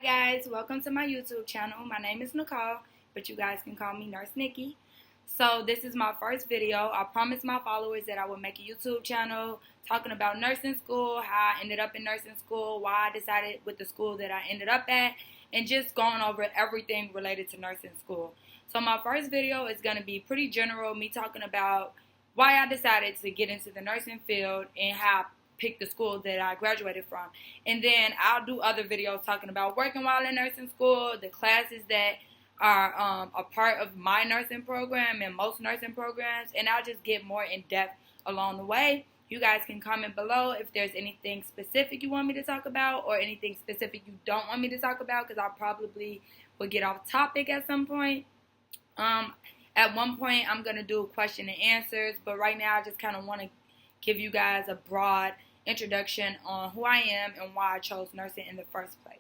Hey guys, welcome to my YouTube channel. My name is Nicole, but you guys can call me Nurse Nikki. So this is my first video. I promised my followers that I would make a YouTube channel talking about nursing school, how I ended up in nursing school, why I decided with the school that I ended up at, and just going over everything related to nursing school. So my first video is going to be pretty general, me talking about why I decided to get into the nursing field and how I picked the school that I graduated from. And then I'll do other videos talking about working while in nursing school, the classes that are a part of my nursing program and most nursing programs, and I'll just get more in depth along the way. You guys can comment below if there's anything specific you want me to talk about or anything specific you don't want me to talk about, because I probably will get off topic at some point. At one point I'm going to do question and answers, but right now I just kind of want to give you guys a broad introduction on who I am and why I chose nursing in the first place.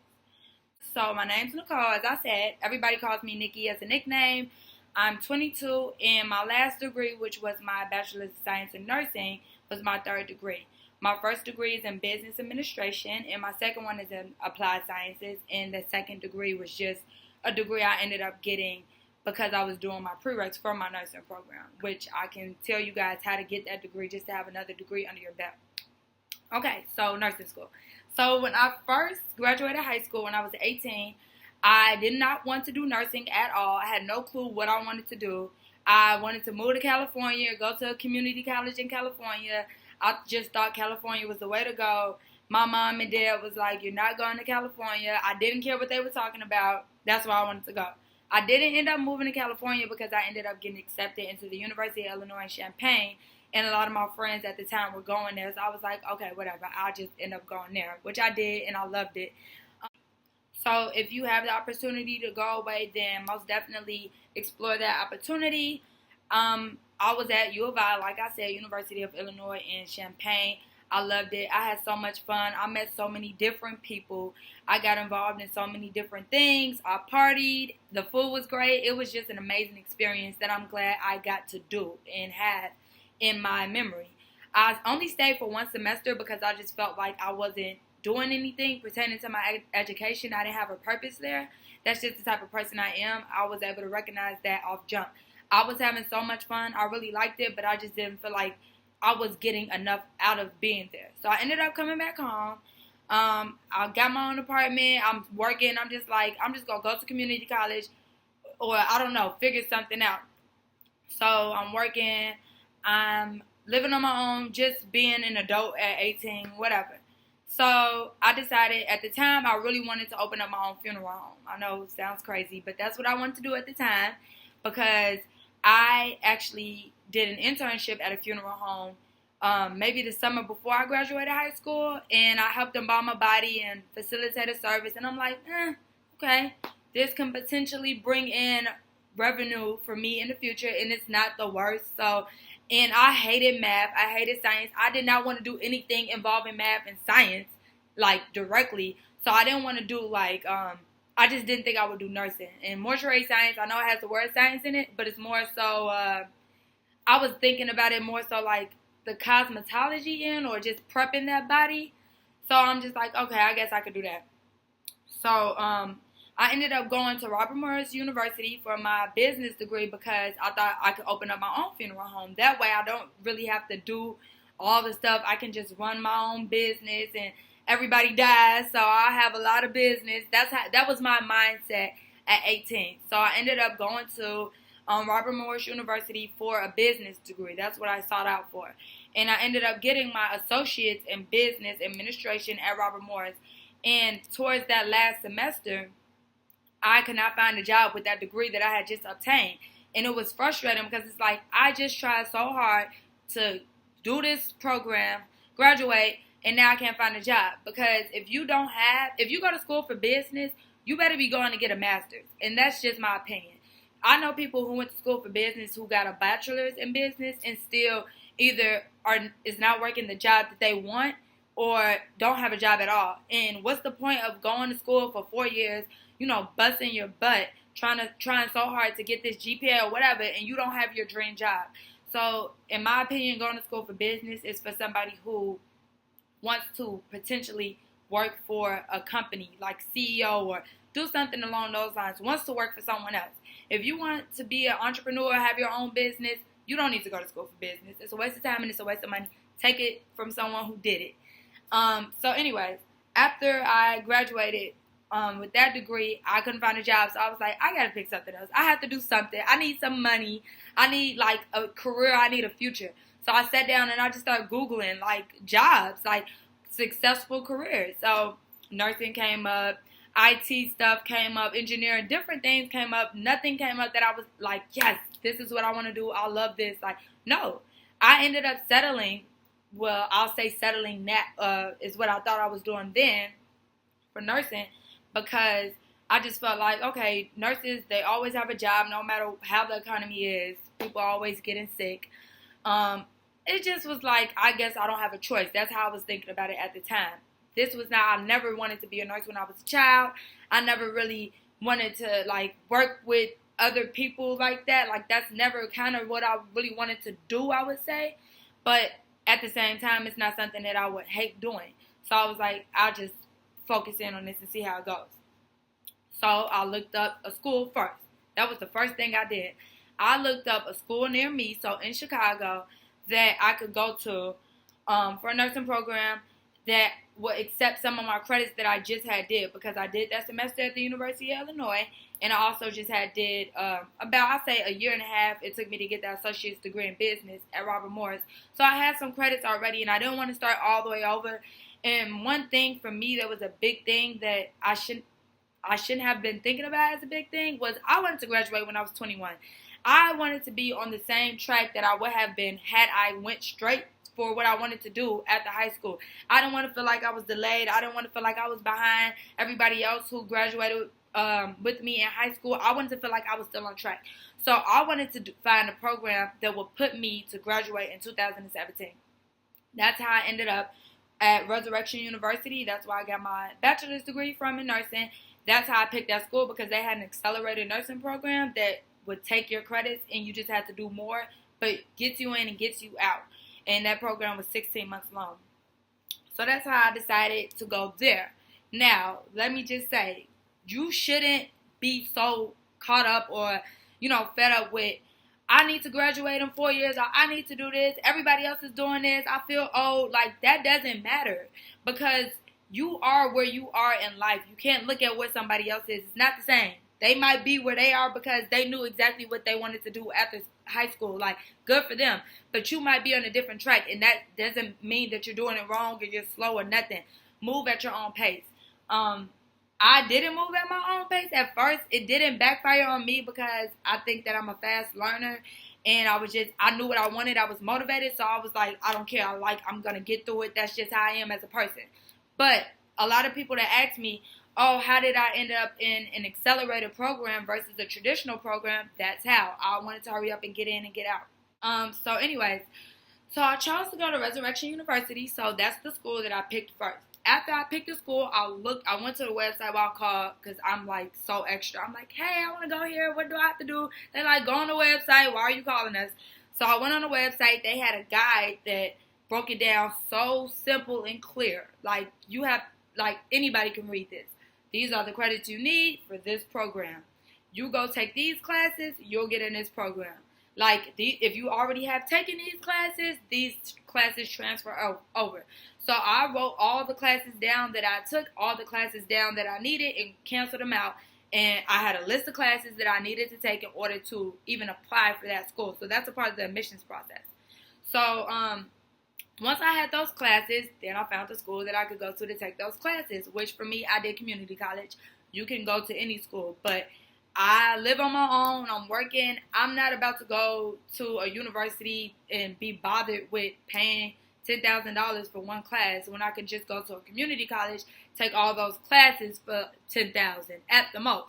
So my name's Nicole. As I said, everybody calls me Nikki as a nickname. I'm 22, and my last degree, which was my Bachelor's of Science in Nursing, was my third degree. My first degree is in Business Administration, and my second one is in Applied Sciences, and the second degree was just a degree I ended up getting because I was doing my prereqs for my nursing program, which I can tell you guys how to get that degree just to have another degree under your belt. Okay, so nursing school. So when I first graduated high school when I was 18, I did not want to do nursing at all. I had no clue what I wanted to do. I wanted to move to California, go to a community college in California. I just thought California was the way to go. My mom and dad was like, "You're not going to California." I didn't care what they were talking about. That's why I wanted to go. I didn't end up moving to California because I ended up getting accepted into the University of Illinois in Champaign, and a lot of my friends at the time were going there, so I was like, okay, whatever, I'll just end up going there, which I did, and I loved it. So if you have the opportunity to go away, then most definitely explore that opportunity. I was at U of I, like I said, University of Illinois in Champaign. I loved it. I had so much fun. I met so many different people. I got involved in so many different things. I partied. The food was great. It was just an amazing experience that I'm glad I got to do and have in my memory. I only stayed for one semester because I just felt like I wasn't doing anything pertaining to my education. I didn't have a purpose there. That's just the type of person I am. I was able to recognize that off jump. I was having so much fun. I really liked it, but I just didn't feel like I was getting enough out of being there. So I ended up coming back home. I got my own apartment. I'm working. I'm just like, I'm just going to go to community college or, I don't know, figure something out. So I'm working. I'm living on my own, just being an adult at 18, whatever. So I decided at the time I really wanted to open up my own funeral home. I know it sounds crazy, but that's what I wanted to do at the time because I actually did an internship at a funeral home maybe the summer before I graduated high school, and I helped embalm a body and facilitate a service, and I'm like, okay, this can potentially bring in revenue for me in the future, and it's not the worst. So, and I hated math. I hated science. I did not want to do anything involving math and science, like, directly. So I didn't want to do, like, I just didn't think I would do nursing. And mortuary science, I know it has the word science in it, but it's more so, I was thinking about it more so like the cosmetology in or just prepping that body. So I'm just like, okay, I guess I could do that. So I ended up going to Robert Morris University for my business degree because I thought I could open up my own funeral home. That way I don't really have to do all the stuff. I can just run my own business and everybody dies, so I have a lot of business. That was my mindset at 18. So I ended up going to Robert Morris University for a business degree. That's what I sought out for. And I ended up getting my associates in business administration at Robert Morris. And towards that last semester, I could not find a job with that degree that I had just obtained. And it was frustrating because it's like I just tried so hard to do this program, graduate, and now I can't find a job. Because if you go to school for business, you better be going to get a master's. And that's just my opinion. I know people who went to school for business who got a bachelor's in business and still either is not working the job that they want or don't have a job at all. And what's the point of going to school for 4 years, busting your butt, trying so hard to get this GPA or whatever, and you don't have your dream job? So, in my opinion, going to school for business is for somebody who wants to potentially work for a company like CEO or do something along those lines, wants to work for someone else. If you want to be an entrepreneur, have your own business, you don't need to go to school for business. It's a waste of time and it's a waste of money. Take it from someone who did it. So anyways, after I graduated with that degree, I couldn't find a job. So I was like, I got to pick something else. I have to do something. I need some money. I need like a career. I need a future. So I sat down and I just started Googling like jobs, like successful careers. So nursing came up, IT stuff came up, engineering, different things came up. Nothing came up that I was like, yes, this is what I want to do. I love this. Like, no. I ended up settling. Well, I'll say settling that is what I thought I was doing then for nursing, because I just felt like, okay, nurses, they always have a job no matter how the economy is. People are always getting sick. It just was like, I guess I don't have a choice. That's how I was thinking about it at the time. This was not, I never wanted to be a nurse when I was a child. I never really wanted to, like, work with other people like that. Like, that's never kind of what I really wanted to do, I would say. But at the same time, it's not something that I would hate doing. So I was like, I'll just focus in on this and see how it goes. So I looked up a school first. That was the first thing I did. I looked up a school near me, so in Chicago, that I could go to for a nursing program that would accept some of my credits that I just had did, because I did that semester at the University of Illinois, and I also just had did about, I say, a year and a half it took me to get that associate's degree in business at Robert Morris. So I had some credits already, and I didn't want to start all the way over. And one thing for me that was a big thing that I shouldn't have been thinking about as a big thing was I wanted to graduate when I was 21. I wanted to be on the same track that I would have been had I went straight for what I wanted to do at the high school. I didn't want to feel like I was delayed. I didn't want to feel like I was behind everybody else who graduated with me in high school. I wanted to feel like I was still on track. So I wanted to find a program that would put me to graduate in 2017. That's how I ended up at Resurrection University. That's where I got my bachelor's degree from in nursing. That's how I picked that school, because they had an accelerated nursing program that would take your credits and you just had to do more, but gets you in and gets you out. And that program was 16 months long. So that's how I decided to go there. Now, let me just say, you shouldn't be so caught up or, fed up with, I need to graduate in 4 years, or I need to do this, everybody else is doing this, I feel old. Like, that doesn't matter, because you are where you are in life. You can't look at where somebody else is. It's not the same. They might be where they are because they knew exactly what they wanted to do after high school. Like, good for them. But you might be on a different track, and that doesn't mean that you're doing it wrong or you're slow or nothing. Move at your own pace. I didn't move at my own pace at first. It didn't backfire on me because I think that I'm a fast learner, and I knew what I wanted. I was motivated, so I was like, I don't care. I'm going to get through it. That's just how I am as a person. But a lot of people that ask me, oh, how did I end up in an accelerated program versus a traditional program? That's how. I wanted to hurry up and get in and get out. So anyways, so I chose to go to Resurrection University. So that's the school that I picked first. After I picked the school, I went to the website while I called, because I'm like so extra. I'm like, hey, I want to go here. What do I have to do? They're like, go on the website. Why are you calling us? So I went on the website. They had a guide that broke it down so simple and clear. Like, anybody can read this. These are the credits you need for this program. You go take these classes, you'll get in this program. Like, if you already have taken these classes transfer over. So I wrote all the classes down that I took, all the classes down that I needed, and canceled them out. And I had a list of classes that I needed to take in order to even apply for that school. So that's a part of the admissions process. So once I had those classes, then I found the school that I could go to take those classes, which for me, I did community college. You can go to any school, but I live on my own. I'm working. I'm not about to go to a university and be bothered with paying $10,000 for one class when I could just go to a community college, take all those classes for $10,000 at the most.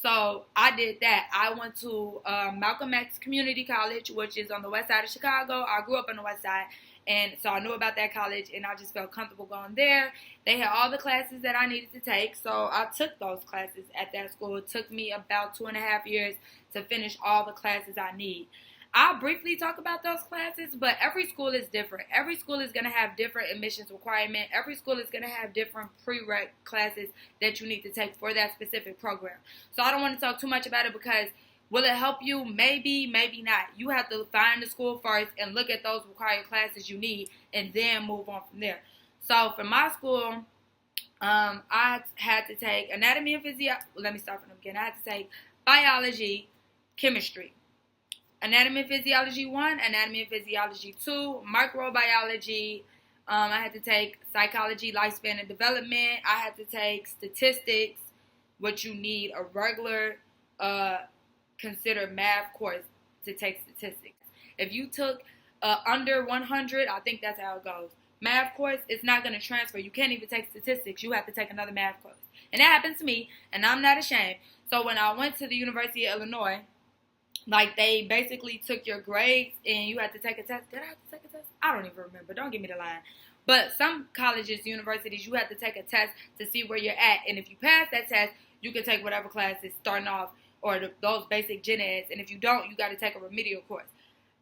So I did that. I went to Malcolm X Community College, which is on the west side of Chicago. I grew up on the west side. And so I knew about that college, and I just felt comfortable going there. They had all the classes that I needed to take, so I took those classes at that school. It took me about 2.5 years to finish all the classes I need. I'll briefly talk about those classes, but every school is different. Every school is going to have different admissions requirement. Every school is going to have different prereq classes that you need to take for that specific program. So I don't want to talk too much about it because will it help you? Maybe, maybe not. You have to find the school first and look at those required classes you need and then move on from there. So for my school, I had to take anatomy and physiology. Let me start from the beginning. I had to take biology, chemistry. Anatomy and Physiology 1, Anatomy and Physiology 2, Microbiology. I had to take Psychology, Lifespan and Development. I had to take Statistics, which you need a regular considered math course to take statistics. If you took under 100, I think that's how it goes. Math course, it's not going to transfer. You can't even take statistics. You have to take another math course. And that happened to me, and I'm not ashamed. So when I went to the University of Illinois, like, they basically took your grades and you had to take a test. Did I have to take a test? I don't even remember. Don't give me the line. But some colleges, universities, you have to take a test to see where you're at. And if you pass that test, you can take whatever class is starting off or those basic gen eds. And if you don't, you got to take a remedial course.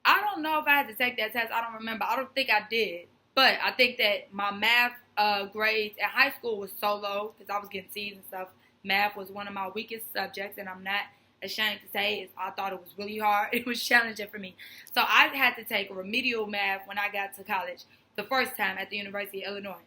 I don't know if I had to take that test. I don't remember. I don't think I did. But I think that my math grades in high school was so low because I was getting C's and stuff. Math was one of my weakest subjects, and I'm not ashamed to say I thought it was really hard. It was challenging for me. So I had to take remedial math when I got to college the first time at the University of Illinois.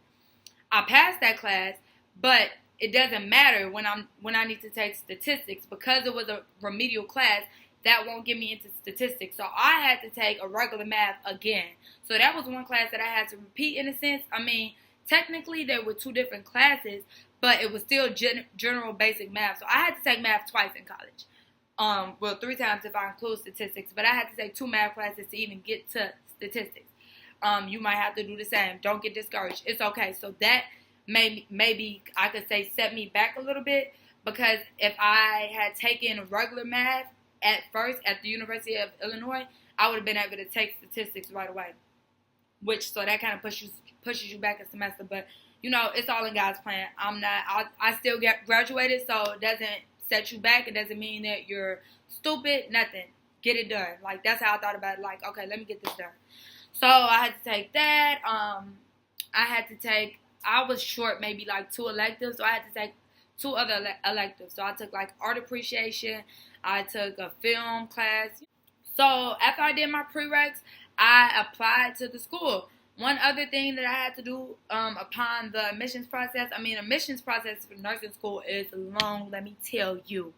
I passed that class, but it doesn't matter when I need to take statistics because it was a remedial class. That won't get me into statistics. So I had to take a regular math again. So that was one class that I had to repeat in a sense. I mean, technically there were two different classes, but it was still general basic math. So I had to take math twice in college. Well, 3 times if I include statistics. But I had to take 2 math classes to even get to statistics. You might have to do the same. Don't get discouraged. It's okay. So that maybe I could say set me back a little bit. Because if I had taken regular math at first at the University of Illinois, I would have been able to take statistics right away. So that kind of pushes you back a semester. But, you know, it's all in God's plan. I still graduated, so it doesn't set you back. It doesn't mean that you're stupid. Nothing. Get it done. Like, that's how I thought about it. Like, okay, let me get this done. So I had to take that. I was short maybe like 2 electives, so I had to take 2 other electives. So I took like art appreciation. I took a film class. So after I did my prereqs, I applied to the school. One other thing that I had to do upon the admissions process, admissions process for nursing school is long, let me tell you.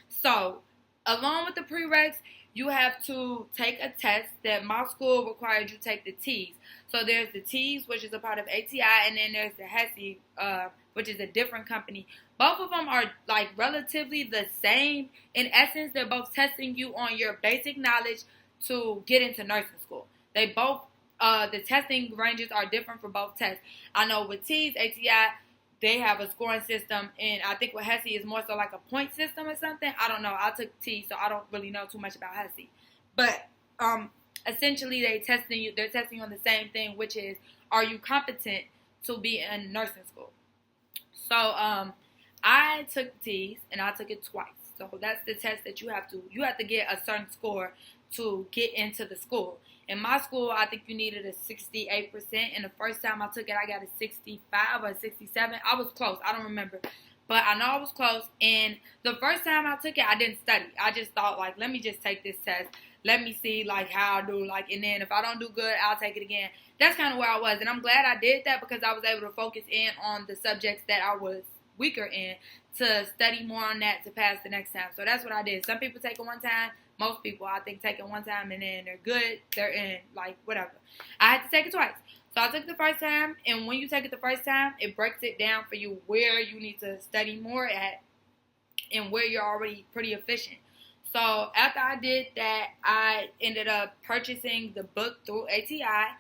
So, along with the prereqs, you have to take a test that my school required you take the T's. So, there's the T's, which is a part of ATI, and then there's the HESI, which is a different company. Both of them are, like, relatively the same. In essence, they're both testing you on your basic knowledge to get into nursing school. They both the testing ranges are different for both tests. I know with T's, ATI, they have a scoring system, and I think with HESI is more so like a point system or something. I don't know. I took T, so I don't really know too much about HESI. But essentially, they're testing you on the same thing, which is, are you competent to be in nursing school? So I took T's, and I took it twice. So that's the test that you have to get a certain score to get into the school. In my school, I think you needed a 68%. And the first time I took it, I got a 65 or 67. I was close. I don't remember. But I know I was close. And the first time I took it, I didn't study. I just thought, like, let me just take this test. Let me see, like, how I do. Like, and then if I don't do good, I'll take it again. That's kind of where I was. And I'm glad I did that because I was able to focus in on the subjects that I was weaker in to study more on that to pass the next time. So that's what I did. Some people take it one time. Most people, I think, take it one time and then they're good. They're in, like, whatever. I had to take it twice. So I took it the first time, and when you take it the first time, it breaks it down for you where you need to study more at and where you're already pretty efficient. So after I did that, I ended up purchasing the book through ATI.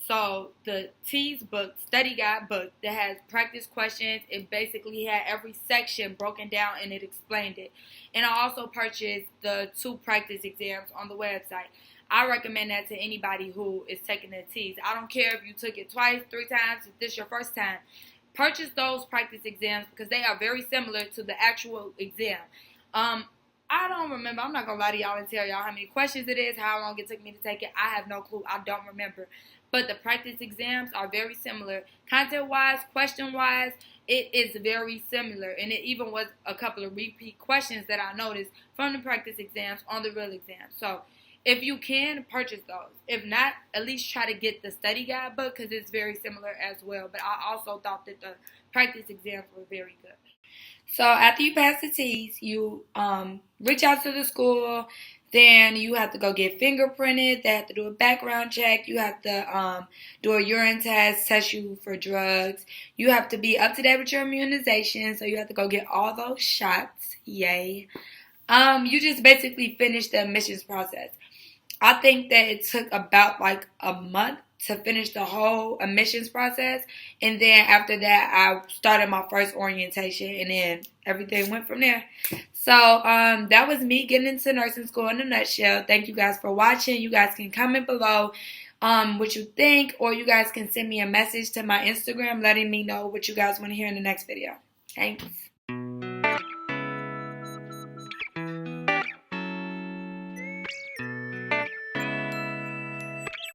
So the T's book, study guide book, that has practice questions. It basically had every section broken down and it explained it. And I also purchased the 2 practice exams on the website. I recommend that to anybody who is taking the T's. I don't care if you took it twice, 3 times, if this is your first time. Purchase those practice exams because they are very similar to the actual exam. I don't remember. I'm not going to lie to y'all and tell y'all how many questions it is, how long it took me to take it. I have no clue. I don't remember. But the practice exams are very similar. Content-wise, question-wise, it is very similar. And it even was a couple of repeat questions that I noticed from the practice exams on the real exam. So if you can, purchase those. If not, at least try to get the study guide book because it's very similar as well. But I also thought that the practice exams were very good. So after you pass the T's, you reach out to the school. Then you have to go get fingerprinted. They have to do a background check. You have to do a urine test you for drugs. You have to be up to date with your immunization. So you have to go get all those shots. Yay. You just basically finish the admissions process. I think that it took about like a month to finish the whole admissions process. And then after that, I started my first orientation, and then everything went from there. So that was me getting into nursing school in a nutshell. Thank you guys for watching. You guys can comment below what you think, or you guys can send me a message to my Instagram letting me know what you guys want to hear in the next video. Thanks.